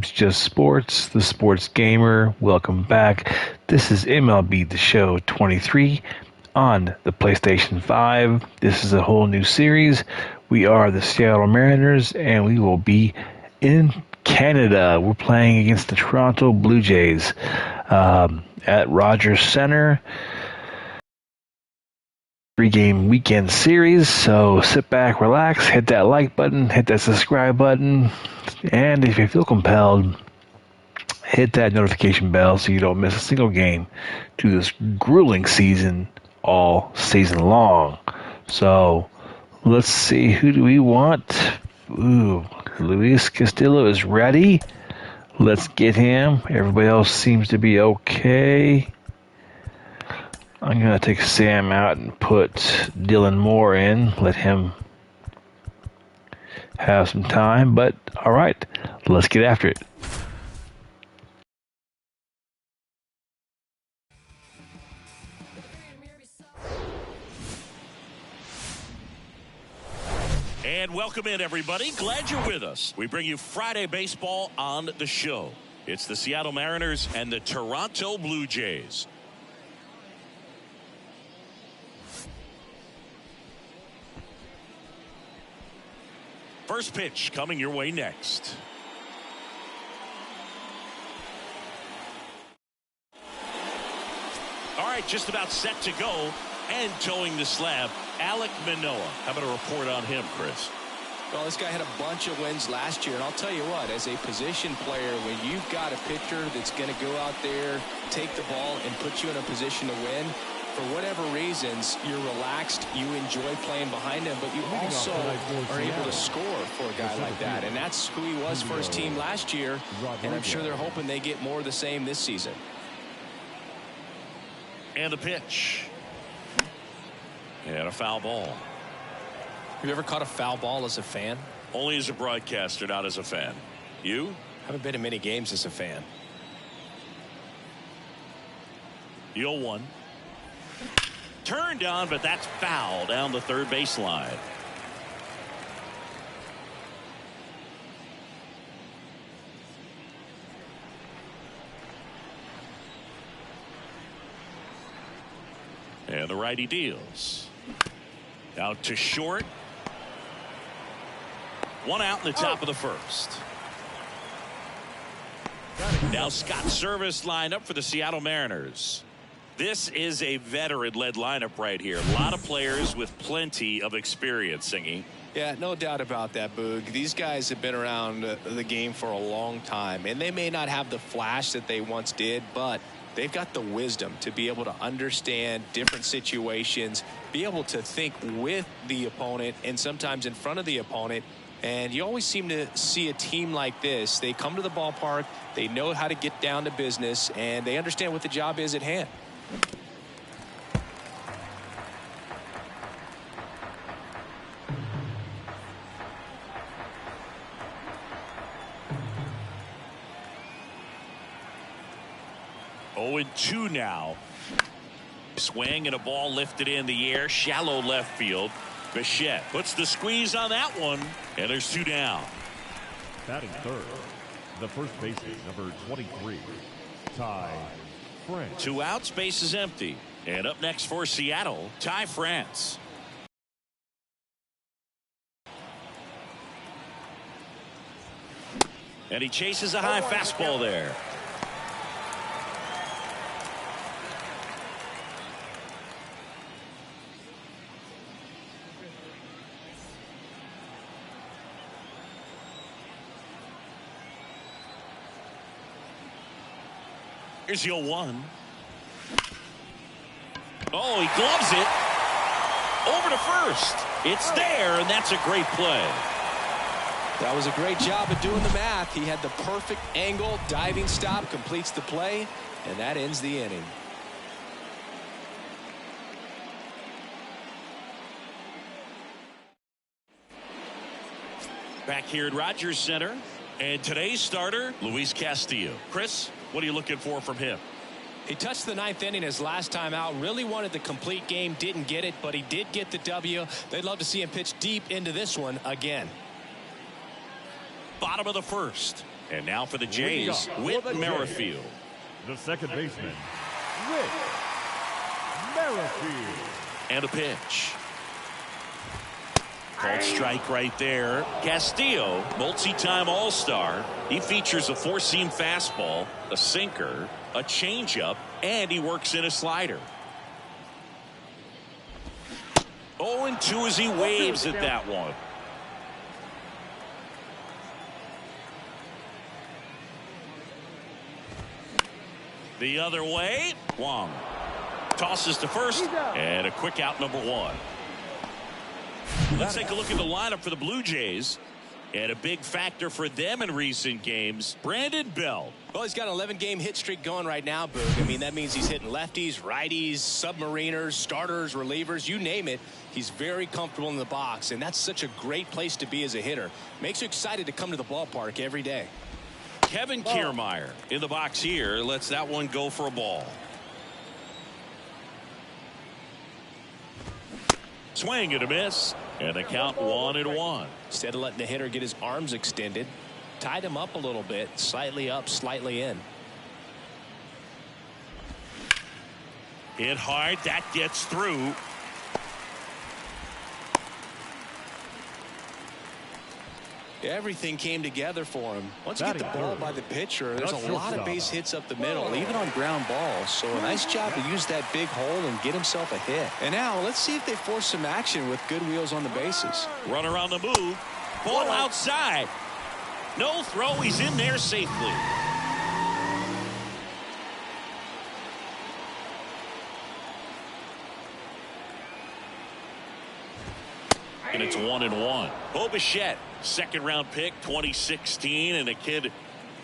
It's just sports, the sports gamer. Welcome back. This is MLB The Show 23 on the PlayStation 5. This is a whole new series. We are the Seattle Mariners, and we will be in Canada. We're playing against the Toronto Blue Jays at Rogers Center. 3-game weekend series, so sit back, relax, hit that like button, hit that subscribe button, and if you feel compelled, hit that notification bell so you don't miss a single game to this grueling season all season long. So let's see, who do we want? Ooh, Luis Castillo is ready. Let's get him. Everybody else seems to be okay. I'm going to take Sam out and put Dylan Moore in. Let him have some time. But, all right, let's get after it. And welcome in, everybody. Glad you're with us. We bring you Friday baseball on the show. It's the Seattle Mariners and the Toronto Blue Jays. First pitch coming your way next. All right, just about set to go and towing the slab, Alek Manoah. How about a report on him, Chris? Well, this guy had a bunch of wins last year, and I'll tell you what, as a position player, when you've got a pitcher that's going to go out there, take the ball, and put you in a position to win, for whatever reasons, you're relaxed, you enjoy playing behind him, but you also are able to score for a guy like that. And that's who he was for his team last year, and I'm sure they're hoping they get more of the same this season. And the pitch. And a foul ball. Have you ever caught a foul ball as a fan? Only as a broadcaster, not as a fan. You? Haven't been in many games as a fan. 0-1. Turned on, but that's foul down the third baseline. And the righty deals. Out to short. One out in the top of the first. Now Scott Service lined up for the Seattle Mariners. This is a veteran-led lineup right here. A lot of players with plenty of experience, Singy. Yeah, no doubt about that, Boog. These guys have been around the game for a long time, and they may not have the flash that they once did, but they've got the wisdom to be able to understand different situations, be able to think with the opponent and sometimes in front of the opponent. And you always seem to see a team like this. They come to the ballpark, they know how to get down to business, and they understand what the job is at hand. Oh, 0-2 now. Swing and a ball lifted in the air, shallow left field. Bichette puts the squeeze on that one, and there's 2 down. Batting third, the first baseman, number 23, Ty France. 2 outs, base is empty. And up next for Seattle, Ty France. And he chases a high fastball there. Here's the 0-1. Oh, he gloves it. Over to first. It's there, and that's a great play. That was a great job of doing the math. He had the perfect angle, diving stop, completes the play, and that ends the inning. Back here at Rogers Center. And today's starter, Luis Castillo. Chris, what are you looking for from him? He touched the 9th inning his last time out. Really wanted the complete game. Didn't get it, but he did get the W. They'd love to see him pitch deep into this one again. Bottom of the first. And now for the Jays, Whit Merrifield. The second baseman, Whit Merrifield. And a pitch. Called strike right there. Castillo, multi-time All-Star. He features a four-seam fastball, a sinker, a changeup, and he works in a slider. 0-2 as he waves at that one. The other way, Wong tosses to first, and a quick out, number one. Let's take a look at the lineup for the Blue Jays. And a big factor for them in recent games, Brandon Belt. Well, he's got an 11-game hit streak going right now, Boog. I mean, that means he's hitting lefties, righties, submariners, starters, relievers, you name it. He's very comfortable in the box, and that's such a great place to be as a hitter. Makes you excited to come to the ballpark every day. Kevin Kiermaier in the box here lets that one go for a ball. Swing and a miss, and a count 1-1. Instead of letting the hitter get his arms extended, tied him up a little bit, slightly up, slightly in. Hit hard, that gets through. Everything came together for him. Once you get the ball by the pitcher, there's a lot of base hits up the middle, even on ground balls. So a nice job to use that big hole and get himself a hit. And now let's see if they force some action with good wheels on the bases. Runner on the move. Ball outside. No throw. He's in there safely. And it's 1-1. Bo Bichette, second round pick, 2016, and a kid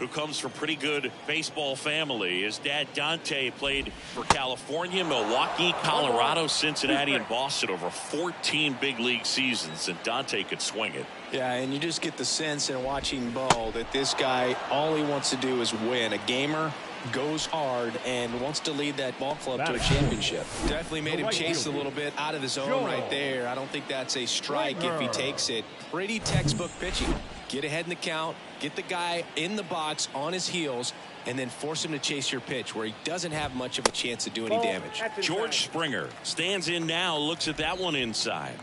who comes from pretty good baseball family. His dad Dante played for California, Milwaukee, Colorado, Cincinnati, and Boston over 14 big league seasons, and Dante could swing it. Yeah, and you just get the sense in watching Bo that this guy, all he wants to do is win. A gamer, goes hard, and wants to lead that ball club to a championship. Definitely made him chase a little bit out of the zone right there. I don't think that's a strike if he takes it. Pretty textbook pitching. Get ahead in the count, get the guy in the box on his heels, and then force him to chase your pitch where he doesn't have much of a chance to do any damage. George Springer stands in now, looks at that one inside.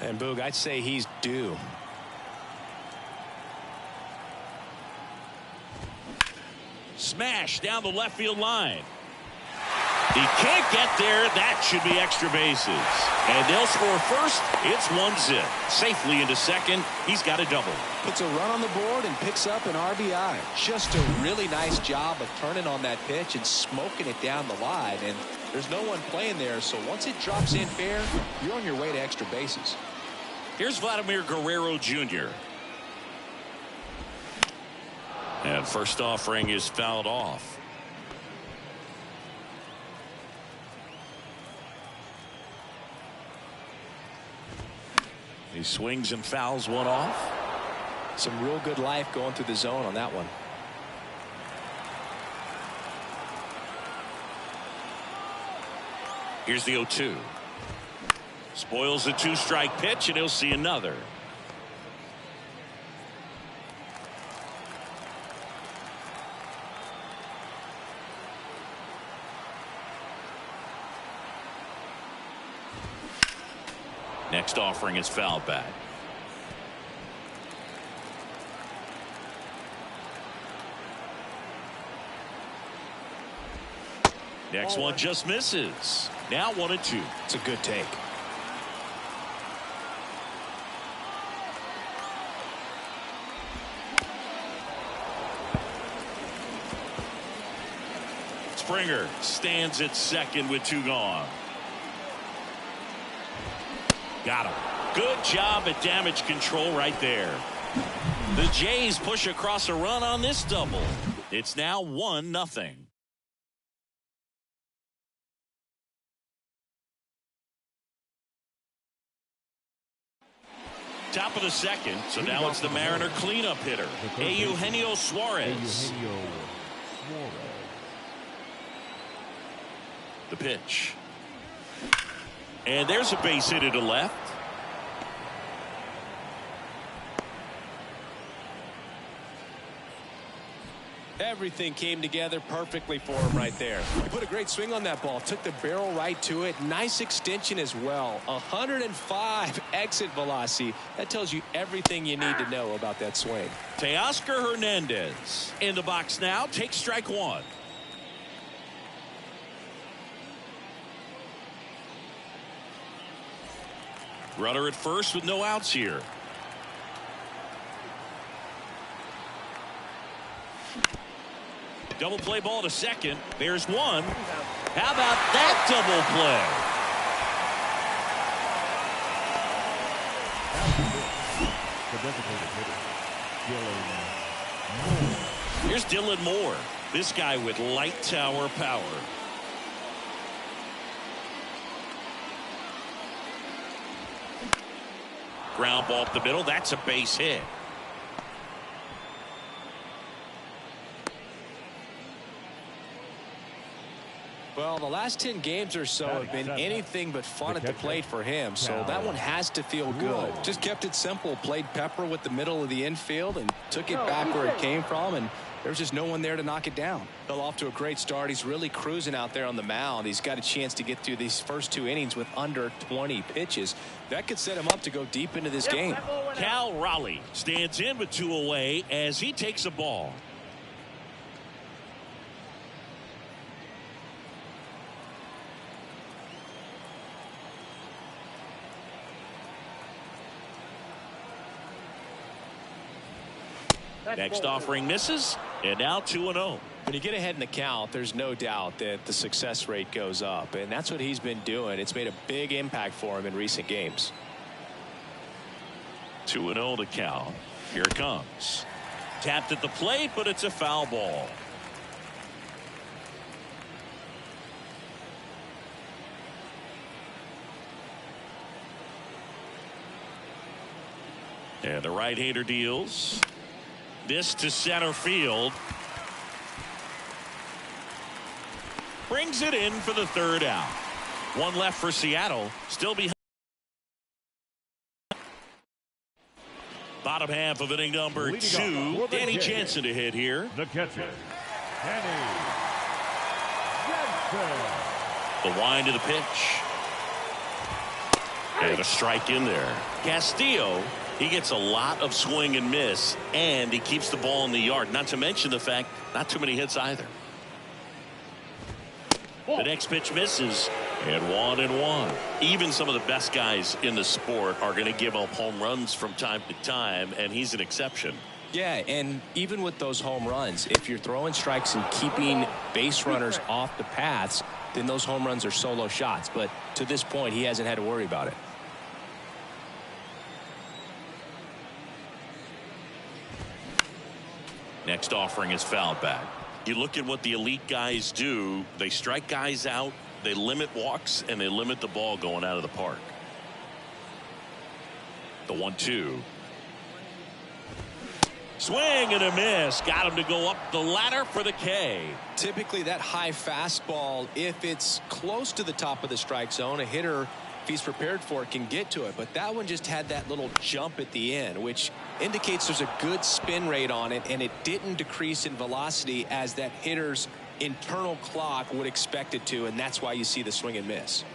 And Boog, I'd say he's due. Smash down the left field line. He can't get there. That should be extra bases. And they'll score first. It's 1-0. Safely into second. He's got a double. Puts a run on the board and picks up an RBI. Just a really nice job of turning on that pitch and smoking it down the line. And there's no one playing there, so once it drops in fair, you're on your way to extra bases. Here's Vladimir Guerrero Jr. And first offering is fouled off. He swings and fouls one off. Some real good life going through the zone on that one. Here's the 0-2. Spoils the two-strike pitch, and he'll see another. Next offering is foul back. Next one just misses. Now 1-2. It's a good take. Springer stands at second with two gone. Got him. Good job at damage control right there. The Jays push across a run on this double. It's now 1-0. Top of the second, so now it's the Mariner cleanup hitter, Eugenio Suarez. The pitch. And there's a base hit to left. Everything came together perfectly for him right there. He put a great swing on that ball. Took the barrel right to it. Nice extension as well. 105 exit velocity. That tells you everything you need to know about that swing. Teoscar Hernandez in the box now. Takes strike one. Runner at first with no outs here. Double play ball to second. There's one. How about that double play? Here's Dylan Moore. This guy with light tower power. Ground ball up the middle. That's a base hit. Well, the last 10 games or so have been anything but fun at the plate for him, so that one has to feel good. Just kept it simple, played pepper with the middle of the infield and took it back where it came from, and there's just no one there to knock it down. Well, off to a great start. He's really cruising out there on the mound. He's got a chance to get through these first 2 innings with under 20 pitches. That could set him up to go deep into this game. Cal Raleigh stands in with 2 away as he takes a ball. Next offering misses, and now 2-0. When you get ahead in the count, there's no doubt that the success rate goes up, and that's what he's been doing. It's made a big impact for him in recent games. 2-0 to Cal. Here it comes. Tapped at the plate, but it's a foul ball. And the right-hander deals. This to center field. Brings it in for the 3rd out. 1 left for Seattle. Still behind. Bottom half of inning number 2. Danny Jansen to hit here. The catcher, Danny Jansen. The wind to the pitch. And a strike in there. Castillo. He gets a lot of swing and miss, and he keeps the ball in the yard. Not to mention the fact, not too many hits either. The next pitch misses, and 1-1. Even some of the best guys in the sport are going to give up home runs from time to time, and he's an exception. Yeah, and even with those home runs, if you're throwing strikes and keeping base runners off the paths, then those home runs are solo shots. But to this point, he hasn't had to worry about it. Next offering is fouled back. You look at what the elite guys do. They strike guys out, they limit walks, and they limit the ball going out of the park. The 1-2. Swing and a miss. Got him to go up the ladder for the K. Typically that high fastball, if it's close to the top of the strike zone, a hitter, if he's prepared for it, can get to it. But that one just had that little jump at the end, which indicates there's a good spin rate on it, and it didn't decrease in velocity as that hitter's internal clock would expect it to, and that's why you see the swing and miss.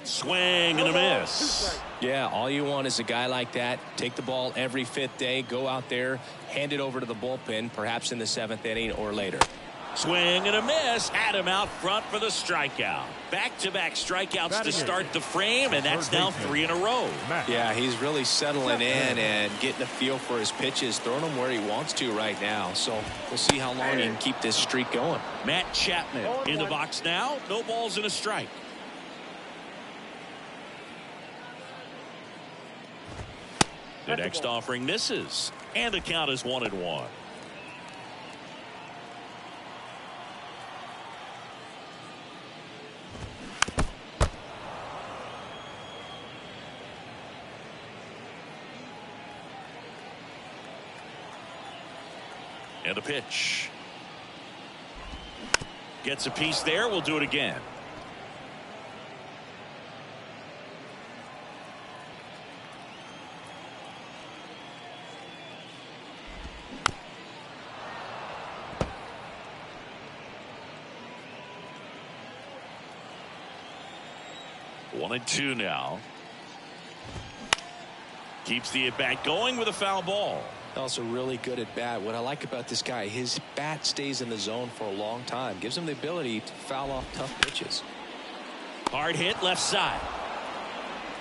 Swing and a miss. Yeah, all you want is a guy like that. Take the ball every 5th day, go out there, hand it over to the bullpen, perhaps in the 7th inning or later. Swing and a miss. Had him out front for the strikeout. Back-to-back strikeouts to start the frame, and that's now 3 in a row. Yeah, he's really settling in and getting a feel for his pitches, throwing them where he wants to right now. So we'll see how long he can keep this streak going. Matt Chapman in the box now. No balls and a strike. The next offering misses, and the count is 1-1. And a pitch. Gets a piece there. We'll do it again. 1-2 now. Keeps the at bat going with a foul ball. Also really good at bat. What I like about this guy, his bat stays in the zone for a long time. Gives him the ability to foul off tough pitches. Hard hit left side.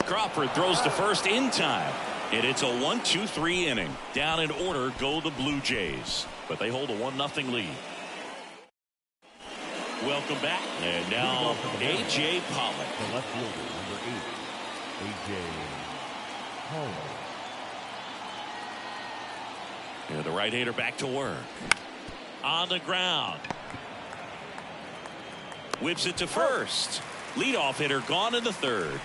Crawford throws to first in time. And it's a 1-2-3 inning. Down in order go the Blue Jays. But they hold a 1-0 lead. Welcome back. And now A.J. Pollock. The left fielder, number 8, A.J. Pollock. And the right-hander back to work. On the ground. Whips it to first. Leadoff hitter gone in the third.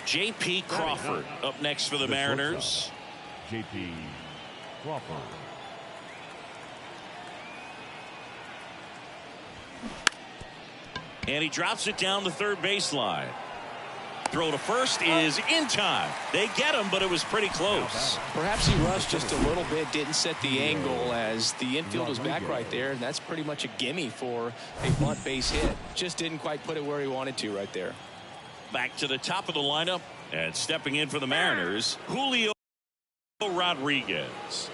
J.P. Crawford up next for the Mariners. J.P. Crawford. And he drops it down the third baseline. Throw to first is in time. They get him, but it was pretty close. Perhaps he rushed just a little bit, didn't set the angle as the infield was back right there. And that's pretty much a gimme for a bunt base hit. Just didn't quite put it where he wanted to right there. Back to the top of the lineup and stepping in for the Mariners, Julio Rodriguez.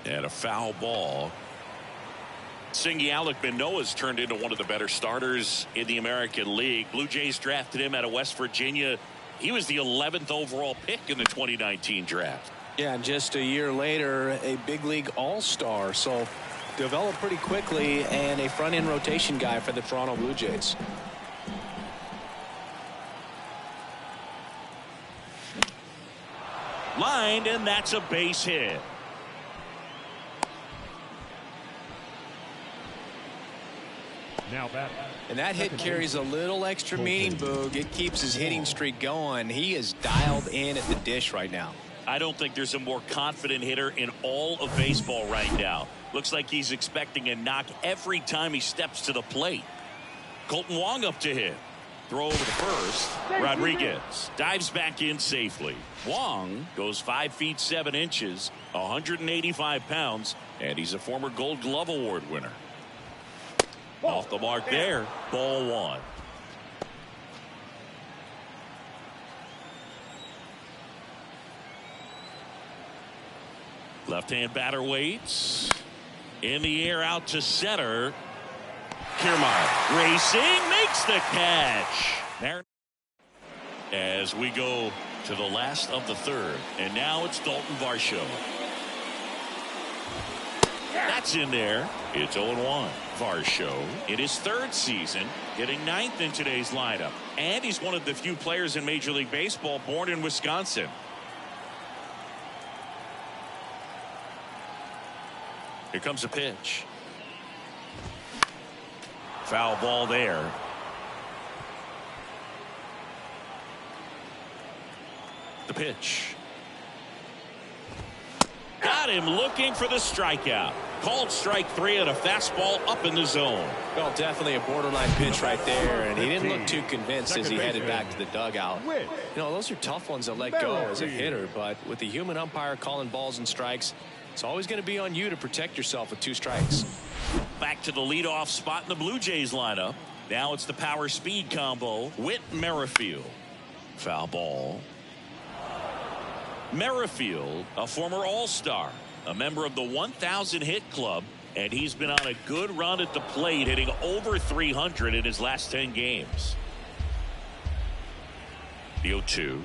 And a foul ball. Singy Alec Manoah's turned into one of the better starters in the American League. Blue Jays drafted him out of West Virginia. He was the 11th overall pick in the 2019 draft. Yeah, and just a year later, a big league all-star. So developed pretty quickly and a front-end rotation guy for the Toronto Blue Jays. Lined, and that's a base hit. Now back. And that hit carries a little extra meaning, Boog. It keeps his hitting streak going. He is dialed in at the dish right now. I don't think there's a more confident hitter in all of baseball right now. Looks like he's expecting a knock every time he steps to the plate. Colton Wong up to hit. Throw over to first. Rodriguez dives back in safely. Wong goes 5 feet 7 inches, 185 pounds, and he's a former Gold Glove Award winner. Off the mark there. Ball 1. Left-hand batter waits. In the air out to center. Kiermaier racing, makes the catch. As we go to the last of the third. And now it's Dalton Varsho. That's in there. It's 0-1. Varsho in his third season, hitting 9th in today's lineup. And he's one of the few players in Major League Baseball born in Wisconsin. Here comes a pitch. Foul ball there. The pitch. Got him looking for the strikeout. Called strike 3 and a fastball up in the zone. Well, definitely a borderline pitch right there, and he didn't look too convinced as he headed back to the dugout. You know, those are tough ones to let go as a hitter, but with the human umpire calling balls and strikes, it's always going to be on you to protect yourself with 2 strikes. Back to the leadoff spot in the Blue Jays lineup. Now it's the power speed combo. Whit Merrifield. Foul ball. Merrifield, a former All-Star, a member of the 1,000 hit club, and he's been on a good run at the plate, hitting over 300 in his last 10 games. The 0-2.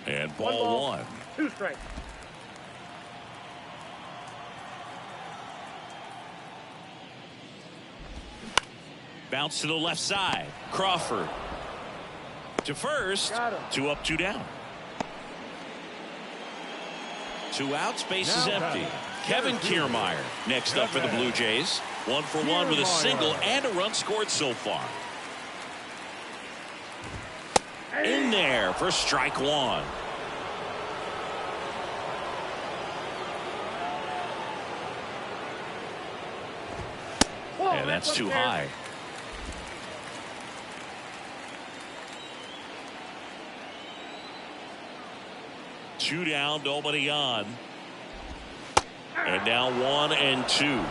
And ball 1. 2 strikes. Bounce to the left side. Crawford to first. 2 up, 2 down. 2 outs, base is empty. Kevin Kiermaier next up for the Blue Jays. 1 for 1 with a single and a run scored so far. In there for strike 1. And that's too high. 2 down, nobody on. And now 1-2.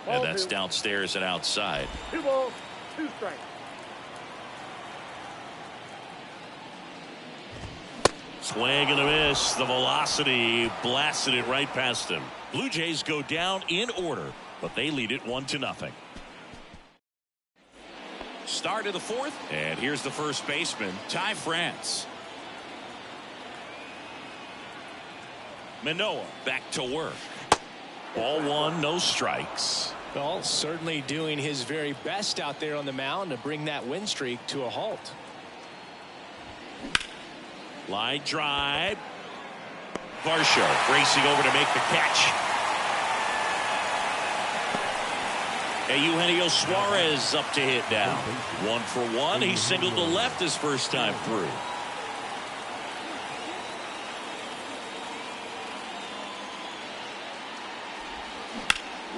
And that's downstairs and outside. 2 balls, 2 strikes. Swing and a miss. The velocity blasted it right past him. Blue Jays go down in order, but they lead it 1-0. Start of the 4th, and here's the first baseman, Ty France. Manoah back to work. Ball 1, no strikes. Well, certainly doing his very best out there on the mound to bring that win streak to a halt. Line drive. Varsho racing over to make the catch. Eugenio Suarez up to hit now. 1 for 1. He singled to left his first time through.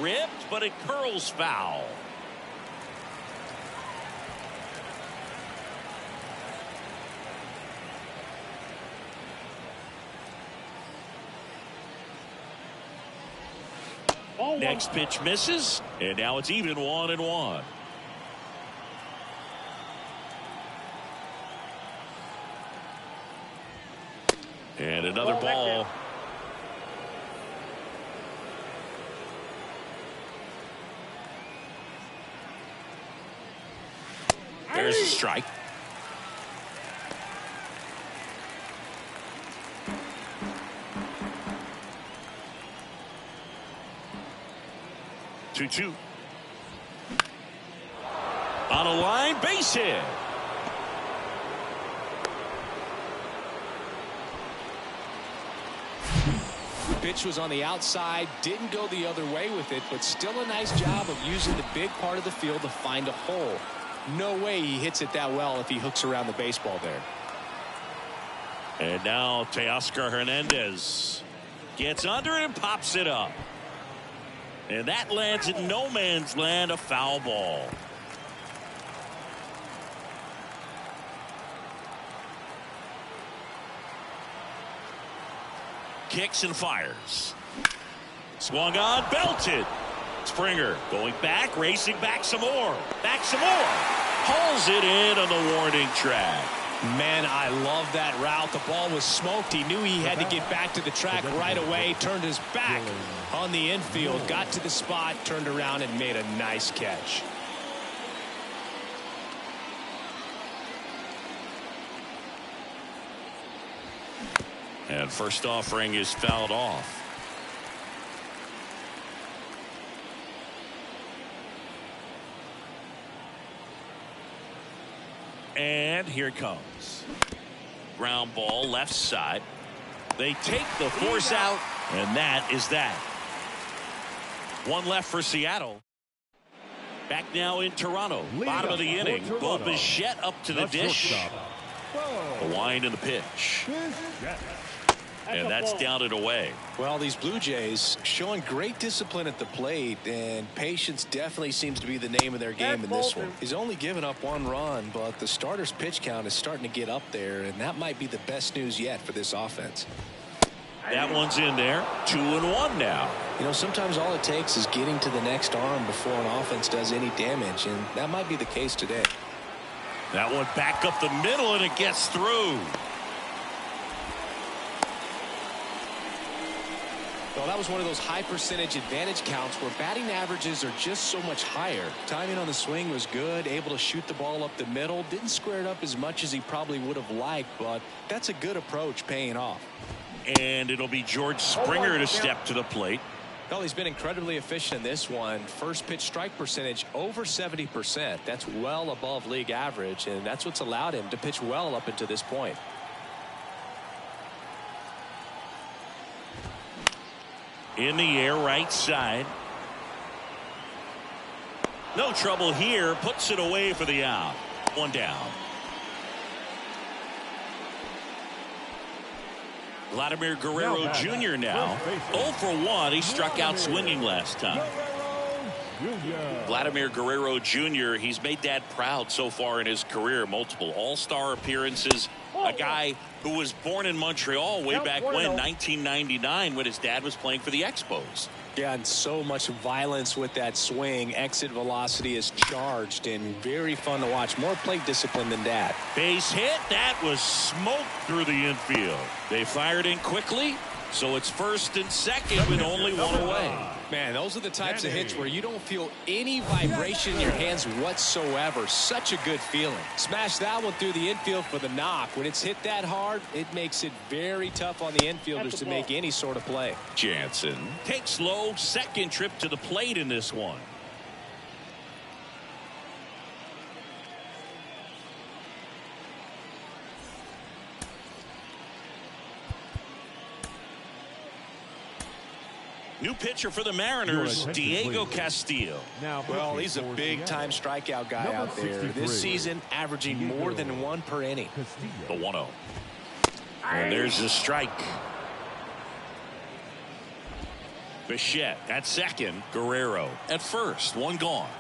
Ripped, but it curls foul. Next pitch misses, and now it's even 1-1. And another ball. There's a strike. Two. On a line, base hit. Pitch was on the outside, didn't go the other way with it, but still a nice job of using the big part of the field to find a hole. No way he hits it that well if he hooks around the baseball there. And now Teoscar Hernandez gets under it and pops it up. And that lands in no man's land, a foul ball. Kicks and fires. Swung on, belted. Springer going back, racing back some more. Back some more. Hauls it in on the warning track. Man, I love that route. The ball was smoked. He knew he had to get back to the track right away. Turned his back on the infield. Got to the spot, turned around, and made a nice catch. And first offering is fouled off. And here it comes. Ground ball left side. They take the force out, and that is that. One left for Seattle. Back now in Toronto. Bottom of the inning. Bo Bichette up to the dish. The wind and the pitch. And that's down and away. Well, these Blue Jays showing great discipline at the plate, and patience definitely seems to be the name of their game in this one. He's only given up 1 run, but the starter's pitch count is starting to get up there, and that might be the best news yet for this offense. That one's in there. 2-1 now. You know, sometimes all it takes is getting to the next arm before an offense does any damage, and that might be the case today. That one back up the middle, and it gets through. Well, that was one of those high percentage advantage counts where batting averages are just so much higher. Timing on the swing was good, able to shoot the ball up the middle. Didn't square it up as much as he probably would have liked, but that's a good approach paying off. And it'll be George Springer to step to the plate. Well, he's been incredibly efficient in this one. First pitch strike percentage over 70%. That's well above league average, and that's what's allowed him to pitch well up until this point. In the air, right side. No trouble here. Puts it away for the out. 1 down. Vladimir Guerrero Jr. now. 0 for 1. He struck out swinging last time. Jr. Vladimir Guerrero Jr., he's made Dad proud so far in his career. Multiple all-star appearances. A guy who was born in Montreal way back when, 1999, when his dad was playing for the Expos. Yeah, and so much violence with that swing. Exit velocity is charged and very fun to watch. More plate discipline than Dad. Base hit. That was smoked through the infield. They fired in quickly, so it's first and second with only one away. Man, those are the types of hits where you don't feel any vibration in your hands whatsoever. Such a good feeling. Smash that one through the infield for the knock. When it's hit that hard, it makes it very tough on the infielders to make any sort of play. Jansen takes low, second trip to the plate in this one. New pitcher for the Mariners, Diego Castillo. Well, he's a big-time strikeout guy out there. This season, averaging more than one per inning. The 1-0. And there's the strike. Bichette at second. Guerrero at first. One gone.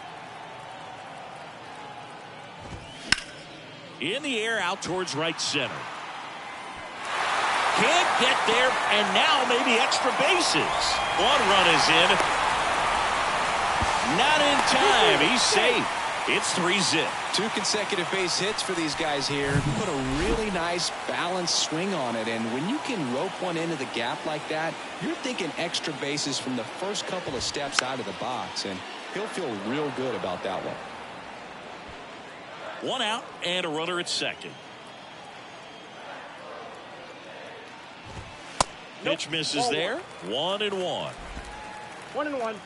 In the air out towards right center. Can't get there, and now maybe extra bases. One run is in. Not in time. He's safe. It's 3-zip. 2 consecutive base hits for these guys here. Put a really nice balanced swing on it, and when you can rope one into the gap like that, you're thinking extra bases from the first couple of steps out of the box, and he'll feel real good about that one. One out and a runner at second. Pitch misses there. 1-1. 1-1.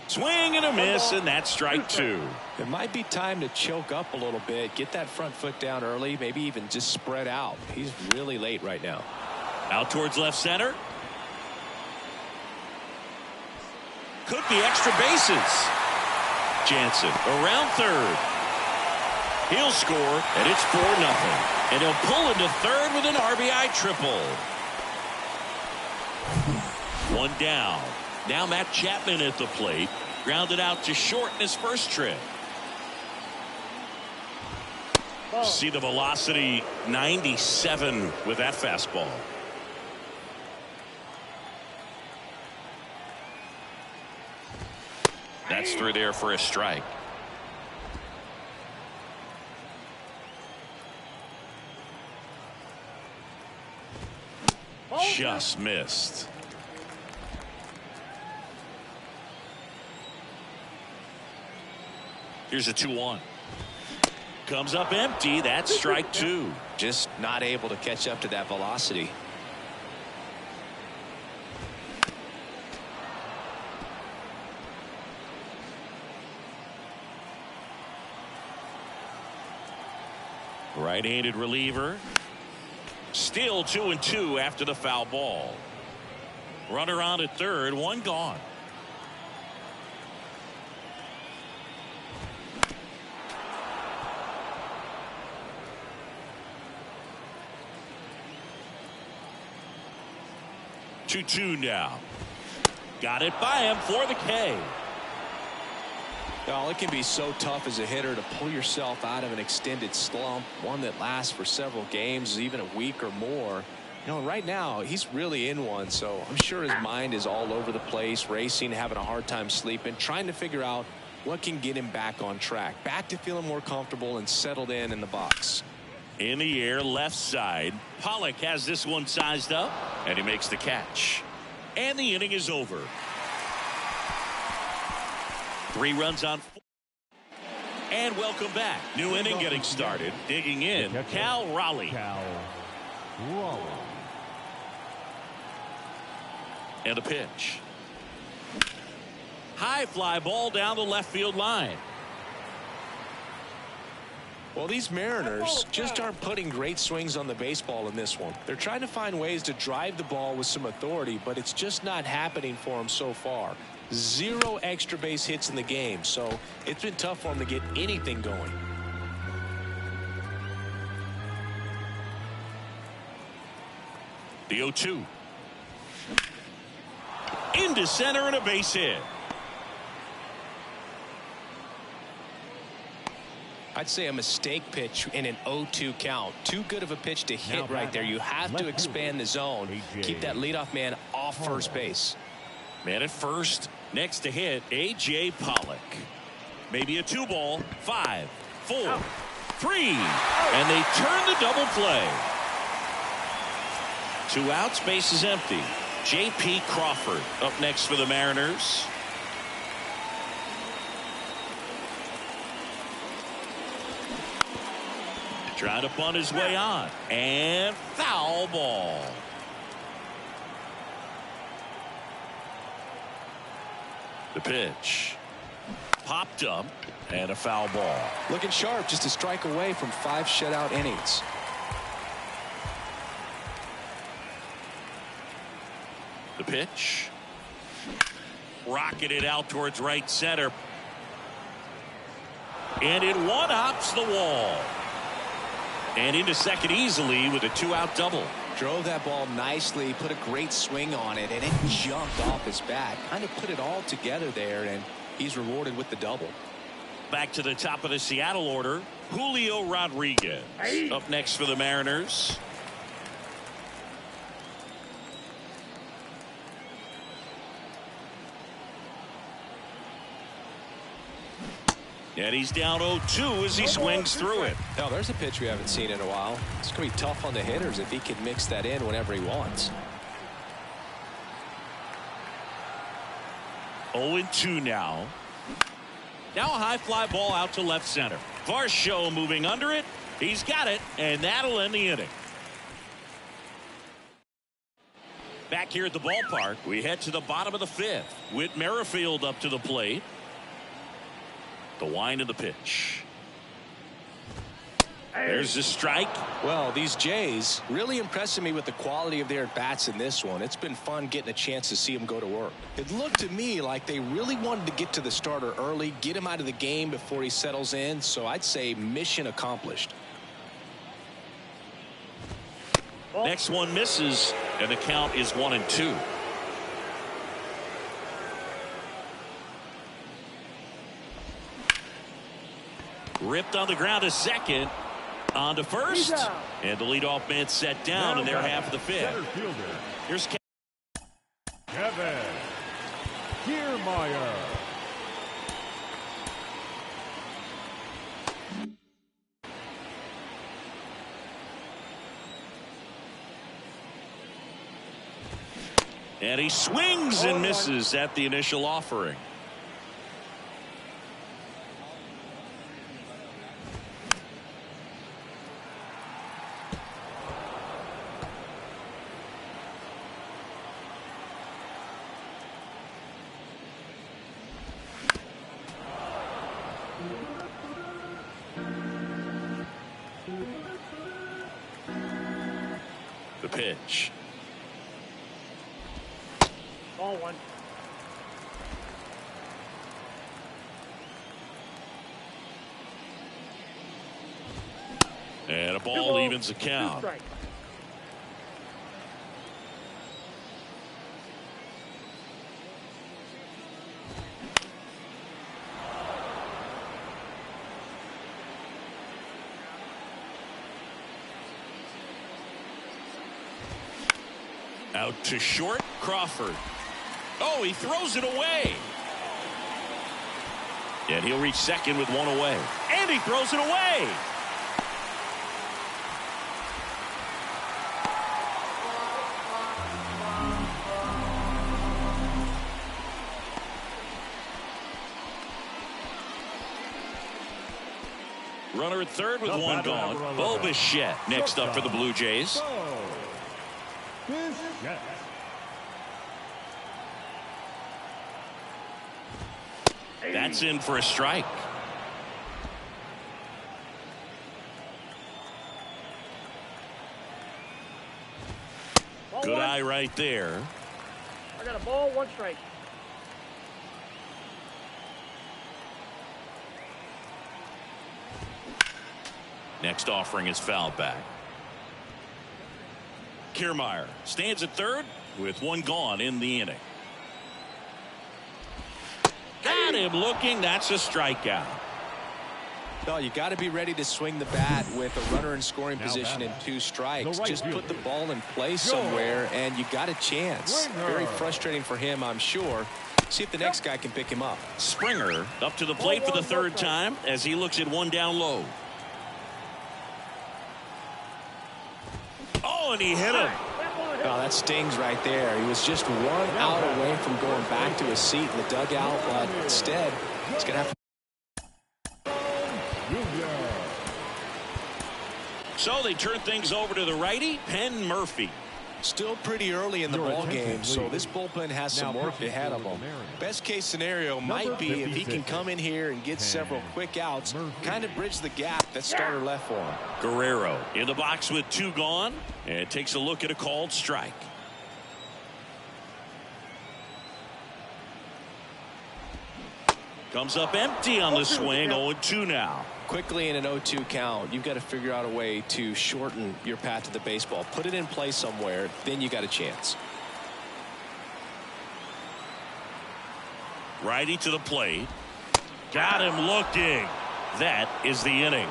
Swing and a miss, and that's strike 2. It might be time to choke up a little bit, get that front foot down early, maybe even just spread out. He's really late right now. Out towards left center. Could be extra bases. Jansen around third. He'll score, and it's 4-0. And he'll pull into third with an RBI triple. One down. Now Matt Chapman at the plate. Grounded out to short in his first trip. See the velocity, 97 with that fastball. That's through there for a strike. Just missed. Here's a 2-1. Comes up empty. That's strike 2. Just not able to catch up to that velocity. Right-handed reliever. Still 2-2 after the foul ball. Runner on at third, one gone. Two now. Got it by him for the K. Well, it can be so tough as a hitter to pull yourself out of an extended slump, one that lasts for several games, even a week or more. You know, right now he's really in one, so I'm sure his mind is all over the place, racing, having a hard time sleeping, trying to figure out what can get him back on track, back to feeling more comfortable and settled in the box. In the air, left side. Pollock has this one sized up, and he makes the catch. And the inning is over. 3 runs on 4. And welcome back. New inning getting started. Digging in, Cal Raleigh. And a pitch. High fly ball down the left field line. Well, these Mariners just aren't putting great swings on the baseball in this one. They're trying to find ways to drive the ball with some authority, but it's just not happening for them so far. 0 extra base hits in the game, so it's been tough for them to get anything going. The 0-2. Into center and a base hit. I'd say a mistake pitch in an 0-2 count. Too good of a pitch to hit right there. You have to expand the zone. Keep that leadoff man off first base. Man at first. Next to hit, A.J. Pollock. Maybe a 2-ball. 5, 4, 3. And they turn the double play. 2 outs, base is empty. J.P. Crawford up next for the Mariners. Trying to bunt his way on. And foul ball. The pitch. Popped up. And a foul ball. Looking sharp, just a strike away from 5 shutout innings. The pitch. Rocketed out towards right center. And it one-hops the wall. And into second easily with a 2-out double. Drove that ball nicely, put a great swing on it, and it jumped off his bat. Kind of put it all together there, and he's rewarded with the double. Back to the top of the Seattle order, Julio Rodriguez up next for the Mariners. And he's down 0-2 as he swings through it. Now there's a pitch we haven't seen in a while. It's going to be tough on the hitters if he can mix that in whenever he wants. 0-2 now. Now a high fly ball out to left center. Varsho moving under it. He's got it, and that'll end the inning. Back here at the ballpark, we head to the bottom of the 5th. Whit Merrifield up to the plate. The wind of the pitch. There's the strike. Well, these Jays really impressing me with the quality of their at-bats in this one. It's been fun getting a chance to see them go to work. It looked to me like they really wanted to get to the starter early, get him out of the game before he settles in. So I'd say mission accomplished. Next one misses, and the count is 1-2. Ripped on the ground to second. On to first. And the leadoff man set down in their half of the 5th. Here's Kevin Kiermaier. And he swings and misses at the initial offering. The pitch. Ball 1. And a ball evens the count. Out to short, Crawford. Oh, he throws it away. And he'll reach second with one away. And he throws it away. Runner at third with one gone. Bo Bichette next up for the Blue Jays. That's in for a strike. Good eye right there. I got a ball, 1 strike. Next offering is fouled back. Kiermaier stands at third. with one gone in the inning. Got him looking. That's a strikeout. No, you got to be ready to swing the bat with a runner in scoring position and 2 strikes. Just put the ball in place somewhere, and you got a chance. Very frustrating for him, I'm sure. See if the next guy can pick him up. Springer up to the plate for the 3rd time as he looks at one down low. Oh, and he hit him. Oh, that stings right there. He was just 1 out away from going back to his seat in the dugout, but instead, he's going to have to. So they turn things over to the righty, Penn Murphy. Still pretty early in the ball game, so this bullpen has some work ahead of him. Best case scenario might be if he can come in here and get several quick outs, kind of bridge the gap that starter left for him. Guerrero in the box with 2 gone, and takes a look at a called strike. Comes up empty on the swing. 0-2 now. Quickly in an 0-2 count, you've got to figure out a way to shorten your path to the baseball. Put it in play somewhere, then you got a chance. Righty to the plate. Got him looking. That is the inning.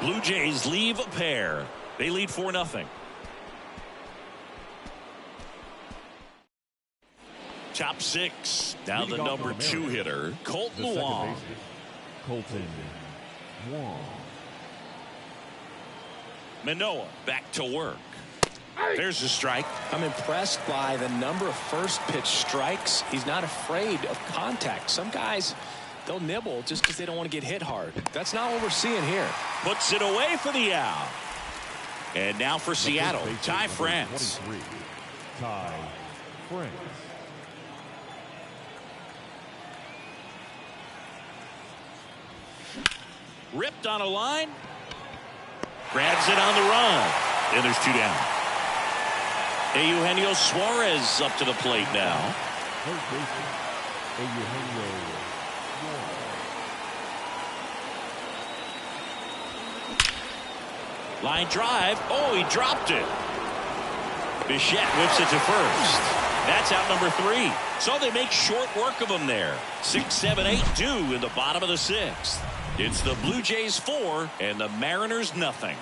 Blue Jays leave a pair. They lead 4-0. Top 6. Now the number 2 hitter, Colton Wong. Colton Wong. Manoah back to work. There's a strike. I'm impressed by the number of first pitch strikes. He's not afraid of contact. Some guys, they'll nibble just because they don't want to get hit hard. That's not what we're seeing here. Puts it away for the out. And now for Seattle, Ty France. Ty France. Ripped on a line. Grabs it on the run. And there's 2 down. Eugenio Suarez up to the plate now. Third baseman, Eugenio Suarez. Line drive. Oh, he dropped it. Bichette whips it to first. That's out number 3. So they make short work of him there. 6, 7, 8 due in the bottom of the 6th. It's the Blue Jays 4 and the Mariners nothing.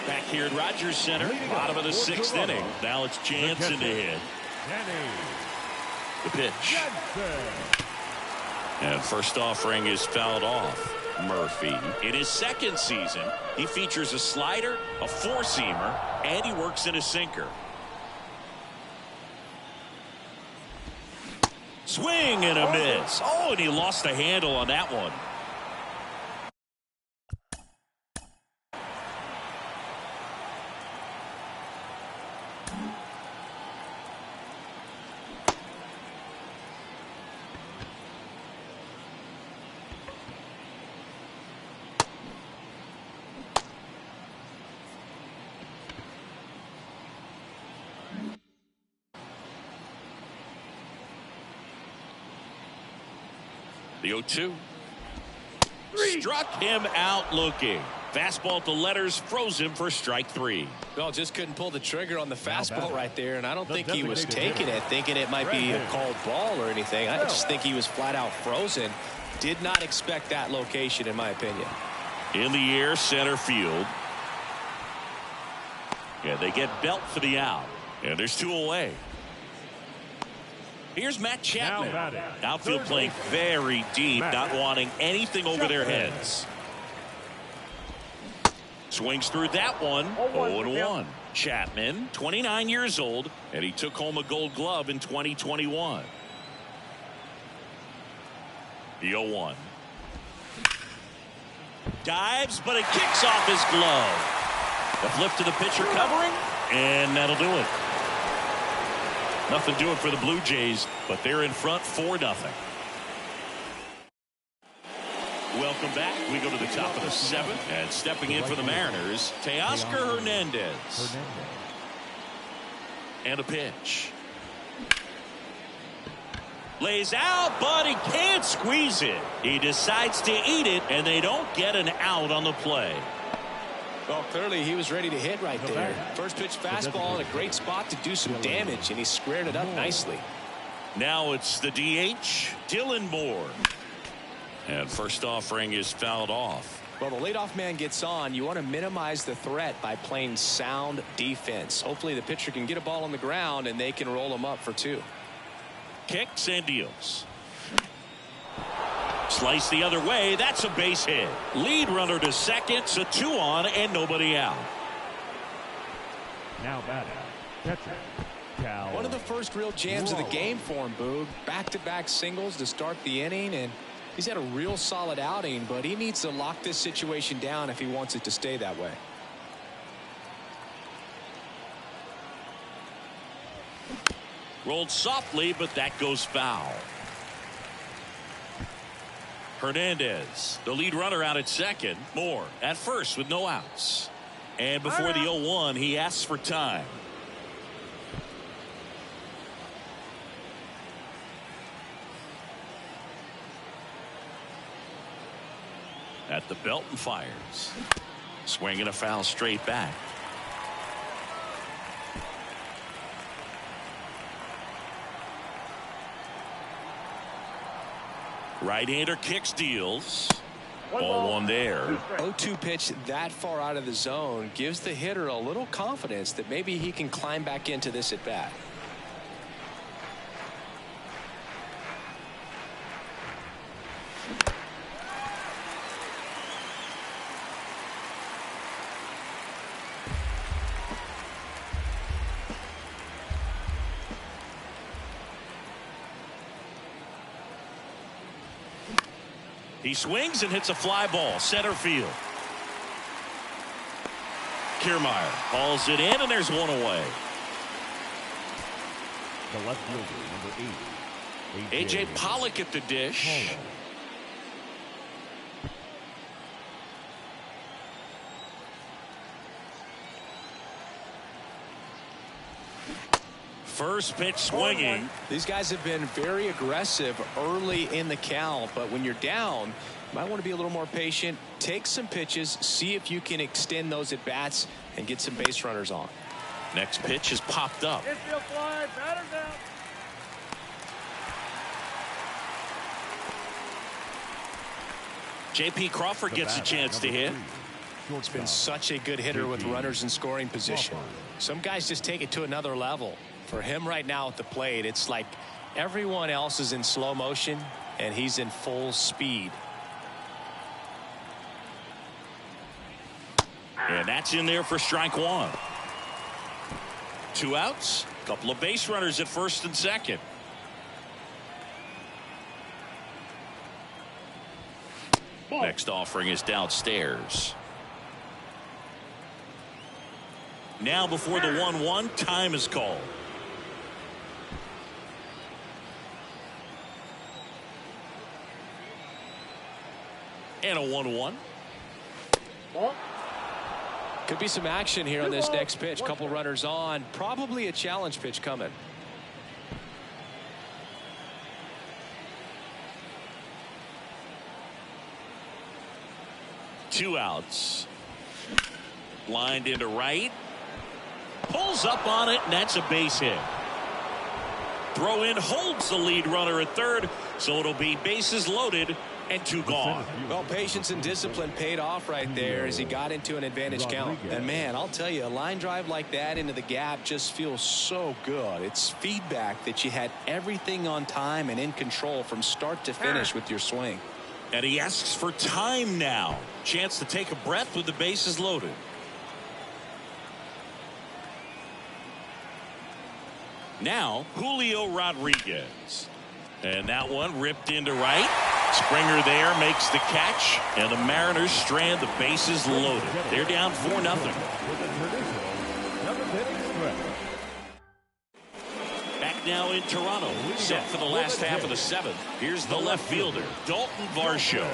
Back here at Rogers Center, bottom of the 6th inning. Now it's Jansen to hit. The pitch. And first offering is fouled off. Murphy, in his 2nd season, he features a slider, a 4-seamer, and he works in a sinker. Swing and a miss. Oh, and he lost the handle on that one. The 0-2. Struck him out looking. Fastball to letters froze him for strike 3. Well, just couldn't pull the trigger on the fastball right there, and I don't think he was taking it, thinking it might be a called ball or anything. I just think he was flat out frozen. Did not expect that location, in my opinion. In the air, center field. Yeah, they get Belt for the out. And there's 2 away. Here's Matt Chapman. Outfield playing very deep, not wanting anything over their heads. Swings through that one. 0-1. Chapman, 29 years old, and he took home a Gold Glove in 2021. The 0-1. Dives, but it kicks off his glove. The flip to the pitcher covering, and that'll do it. Nothing doing for the Blue Jays, but they're in front 4-0. Welcome back. We go to the top of the 7th, and stepping in for the Mariners, Teoscar Hernandez. And a pitch. Lays out, but he can't squeeze it. He decides to eat it, and they don't get an out on the play. Well, clearly he was ready to hit right there. First pitch fastball in a great spot to do some damage, and he squared it up nicely. Now it's the DH, Dylan Moore. And first offering is fouled off. Well, the leadoff man gets on. You want to minimize the threat by playing sound defense. Hopefully the pitcher can get a ball on the ground and they can roll him up for 2. Kicks and deals. Slice the other way. That's a base hit. Lead runner to second. So 2 on and nobody out. Now batting, catcher, Cal. One of the first real jams of the game for him, Boog. Back-to-back singles to start the inning, and he's had a real solid outing, but he needs to lock this situation down if he wants it to stay that way. Rolled softly, but that goes foul. Hernandez, the lead runner, out at second. Moore at first with no outs. And before the 0-1, he asks for time. At the belt and fires. Swinging a foul straight back. Right-hander kicks, deals. Ball 1 there. 0-2 pitch that far out of the zone gives the hitter a little confidence that maybe he can climb back into this at bat. He swings and hits a fly ball center field. Kiermaier hauls it in, and there's 1 away. The left fielder, number 8. A.J. Pollock at the dish. First pitch swinging. These guys have been very aggressive early in the count, but when you're down, you might want to be a little more patient. Take some pitches, see if you can extend those at bats and get some base runners on. Next pitch is popped up. Infield fly, batter's out. J.P. Crawford gets a chance to hit. It's been such a good hitter with runners in scoring position. Some guys just take it to another level. For him right now at the plate, it's like everyone else is in slow motion and he's in full speed. And that's in there for strike 1. 2 outs, a couple of base runners at first and second. Next offering is downstairs. Now before the 1-1, time is called. And a 1-1. Could be some action here on this next pitch. Couple runners on. Probably a challenge pitch coming. Two outs. Lined into right. Pulls up on it, and that's a base hit. Throw in holds the lead runner at third, so it'll be bases loaded and 2 gone. Well, patience and discipline paid off right there as he got into an advantage count. And man, I'll tell you, a line drive like that into the gap just feels so good. It's feedback that you had everything on time and in control from start to finish with your swing. And he asks for time now. Chance to take a breath with the bases loaded. Now Julio Rodriguez, and that one ripped into right. Springer there makes the catch, and the Mariners strand the bases loaded. They're down 4-0. Back now in Toronto, set for the last half of the 7th. Here's the left fielder, Dalton Varsho,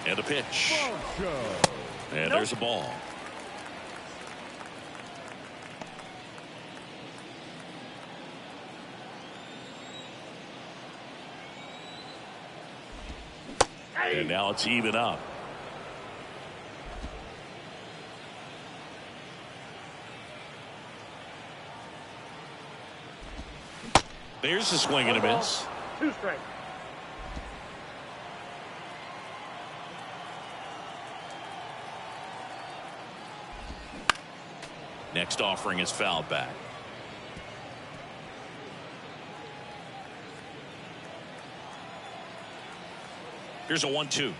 and a pitch, and there's a ball. And now it's even up. There's a swing and a miss. 2 strikes. Next offering is fouled back. Here's a 1-2.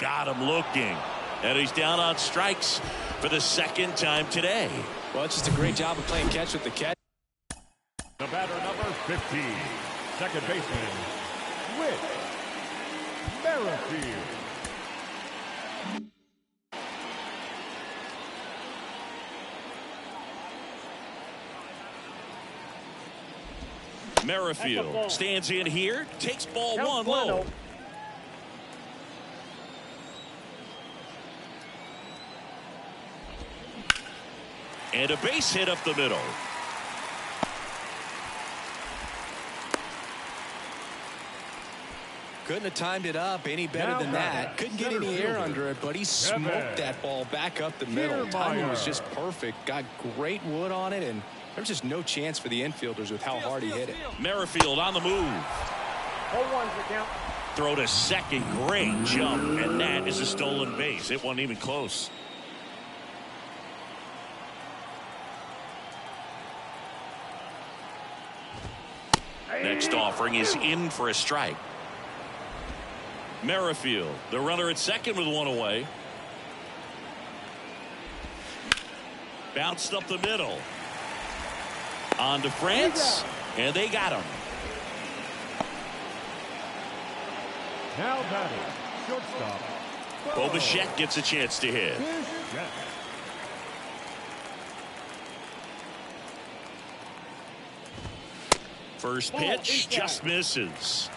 Got him looking. And he's down on strikes for the second time today. Well, it's just a great job of playing catch with the catch. The batter, number 50, second baseman, Whit Merrifield. Merrifield stands in here, takes ball one low. And a base hit up the middle. Couldn't have timed it up any better than that. Couldn't get any air under it, but he smoked that ball back up the middle. Timing was just perfect. Got great wood on it, and there's just no chance for the infielders with how hard he hit it. Merrifield on the move. 0-1's the count. Throw to second. Great jump. And that is a stolen base. It wasn't even close. Next offering is in for a strike. Merrifield, the runner at second with one away. Bounced up the middle. On to France, and they got him. Now batting, shortstop, Bichette gets a chance to hit. Bichette. First pitch just misses.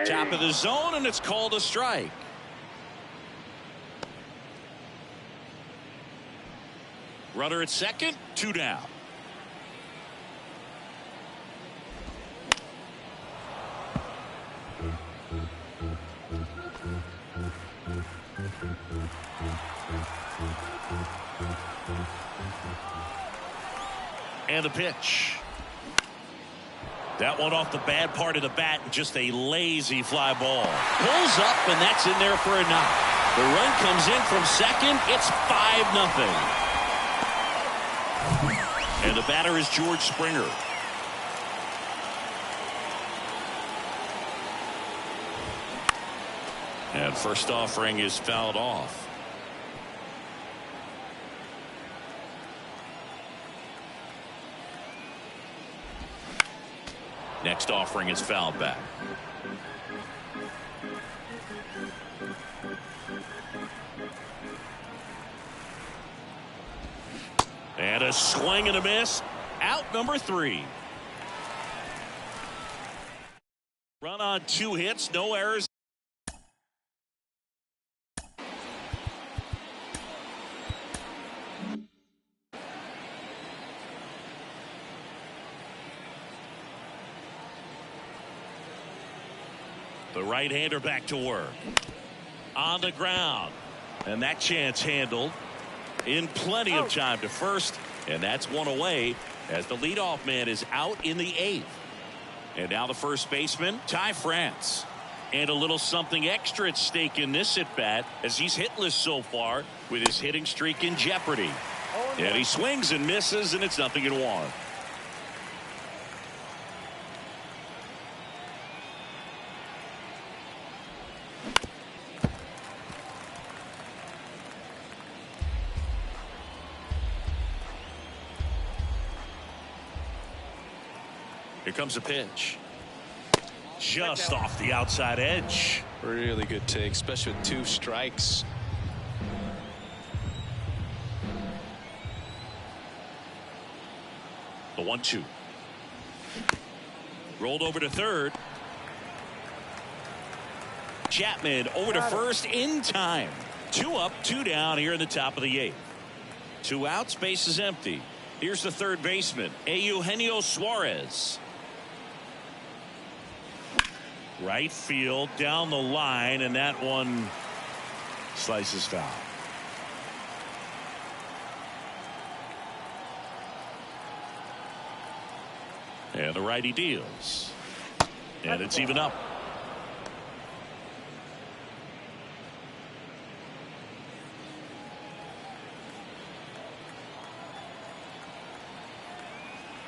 Top of the zone, and it's called a strike. Runner at second, 2 down. And the pitch. That one off the bad part of the bat, just a lazy fly ball. Pulls up, and that's in there for a knock. The run comes in from second. It's 5-0. And the batter is George Springer. And first offering is fouled off. Next offering is fouled back. And a swing and a miss. Out number 3. Run on 2 hits, no errors. The right-hander back to work. On the ground. And that chance handled in plenty of time to first. And that's one away as the leadoff man is out in the 8th. And now the first baseman, Ty France. And a little something extra at stake in this at-bat as he's hitless so far with his hitting streak in jeopardy. And he swings and misses, and it's 0-1. Here comes a pitch. Just off the outside edge. Really good take, especially with 2 strikes. The 1-2. Rolled over to third. Chapman over to first in time. 2 up, 2 down here in the top of the 8th. 2 outs, base is empty. Here's the third baseman, Eugenio Suarez. Right field down the line, and that one Slices foul. And the righty deals. And it's even up.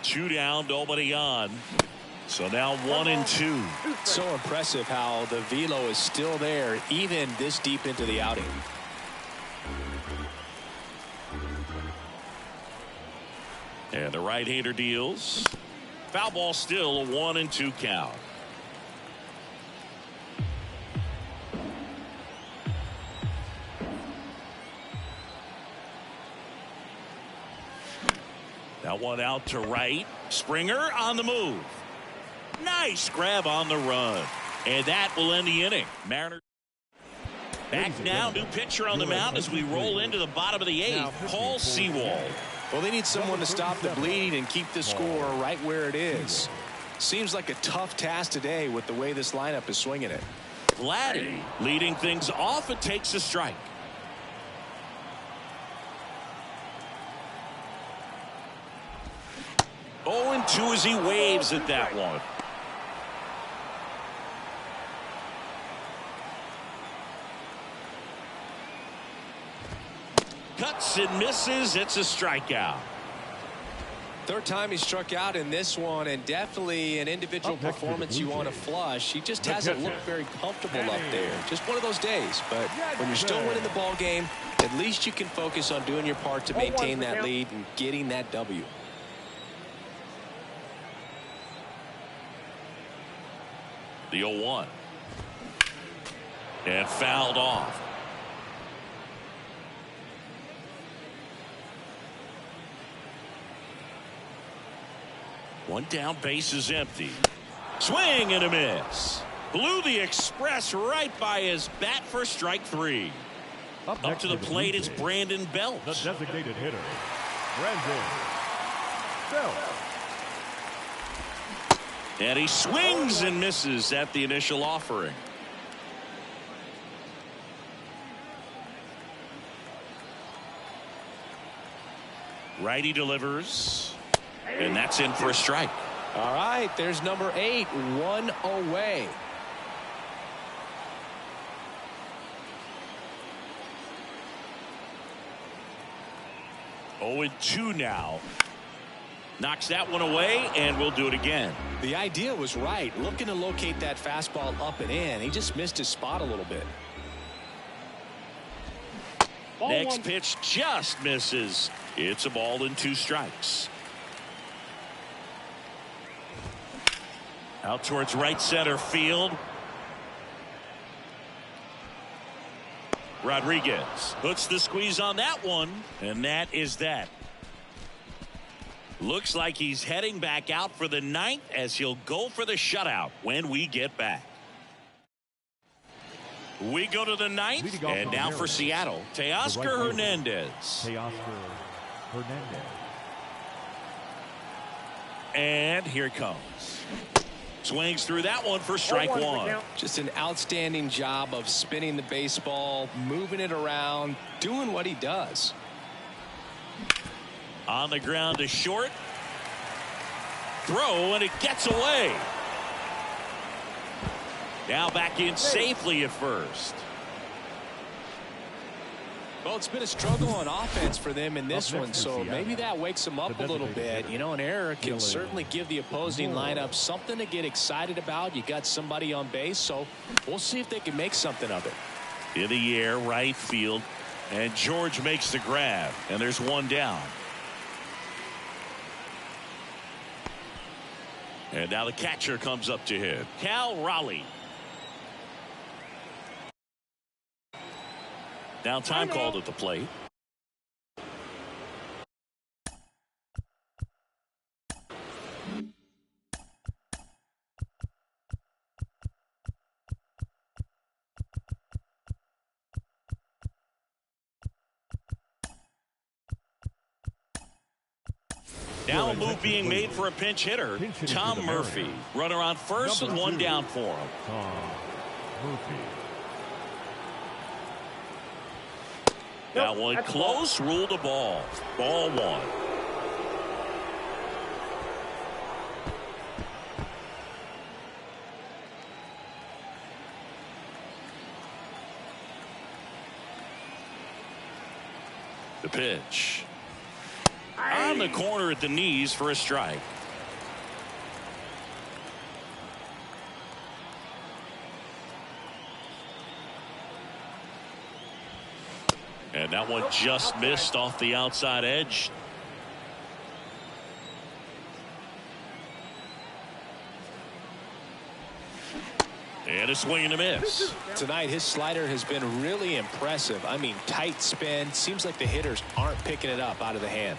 Two down, nobody on. So now 1-2. So impressive how the velo is still there even this deep into the outing. And the right-hander deals. Foul ball, still a 1-2 count. That one out to right. Springer on the move. Nice grab on the run. And that will end the inning. Mariners back now. New pitcher on the mound as we roll into the bottom of the 8th. Paul Sewald. Well, they need someone to stop the bleed and keep the score right where it is. Seems like a tough task today with the way this lineup is swinging it. Vladdy leading things off. It takes a strike. Oh, and 2 as he waves at that one. Cuts and misses. It's a strikeout. Third time he struck out in this one, and definitely an individual performance you want to flush. He just hasn't looked very comfortable up there. Just one of those days. But when you're still winning the ball game, at least you can focus on doing your part to maintain that lead and getting that W. The 0-1. And fouled off. One down, base is empty. Swing and a miss. Blew the express right by his bat for strike 3. Up to the plate, it's Brandon Belt. The designated hitter, Brandon Belt. And he swings and misses at the initial offering. Righty delivers. And that's in for a strike. All right, there's number 8, 1 away. Oh, and 2 now. Knocks that one away, and we'll do it again. The idea was right, looking to locate that fastball up and in. He just missed his spot a little bit. Next pitch just misses. It's a ball and 2 strikes. Out towards right center field. Rodriguez puts the squeeze on that one, and that is that. Looks like he's heading back out for the 9th as he'll go for the shutout when we get back. We go to the 9th, and now for Seattle, Teoscar Hernandez. Teoscar Hernandez. And here it comes. Swings through that one for strike 1. Just an outstanding job of spinning the baseball, moving it around, doing what he does. On the ground to short. Throw, and it gets away. Now back in safely at first. Well, it's been a struggle on offense for them in this one, so maybe that wakes them up a little bit. You know, an error can certainly give the opposing lineup something to get excited about. You got somebody on base, so we'll see if they can make something of it. In the air, right field, and George makes the grab, and there's one down. And now the catcher comes up to hit. Cal Raleigh. Now time called at the plate. Now a move being made for a pinch hitter. Tom Murphy. Runner on first and one down for him. Tom Murphy. That one That's close, ruled a ball. Ball one. The pitch. On the corner at the knees for a strike. And that one just missed off the outside edge. And a swing and a miss. Tonight, his slider has been really impressive. I mean, tight spin. Seems like the hitters aren't picking it up out of the hand.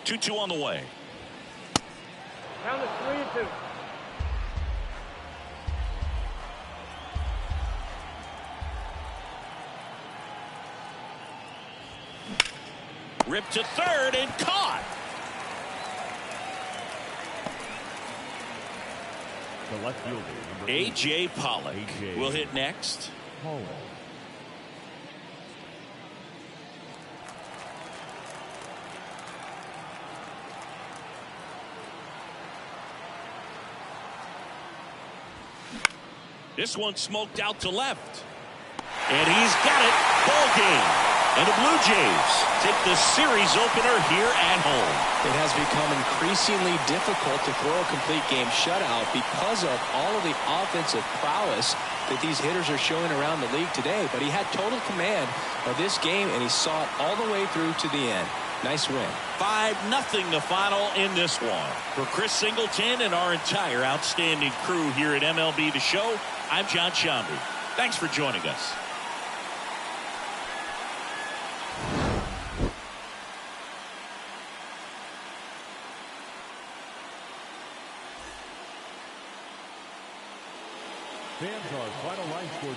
Two on the way. Down to 3-2. Ripped to third and caught. The left fielder, number A.J. Pollock A.J. will hit next. Hall. This one smoked out to left. And he's got it. Ball game. And the Blue Jays take the series opener here at home. It has become increasingly difficult to throw a complete game shutout because of all of the offensive prowess that these hitters are showing around the league today. But he had total command of this game, and he saw it all the way through to the end. Nice win. 5-0 the final in this one. For Chris Singleton and our entire outstanding crew here at MLB The Show, I'm John Shambi. Thanks for joining us. Fans, our final line score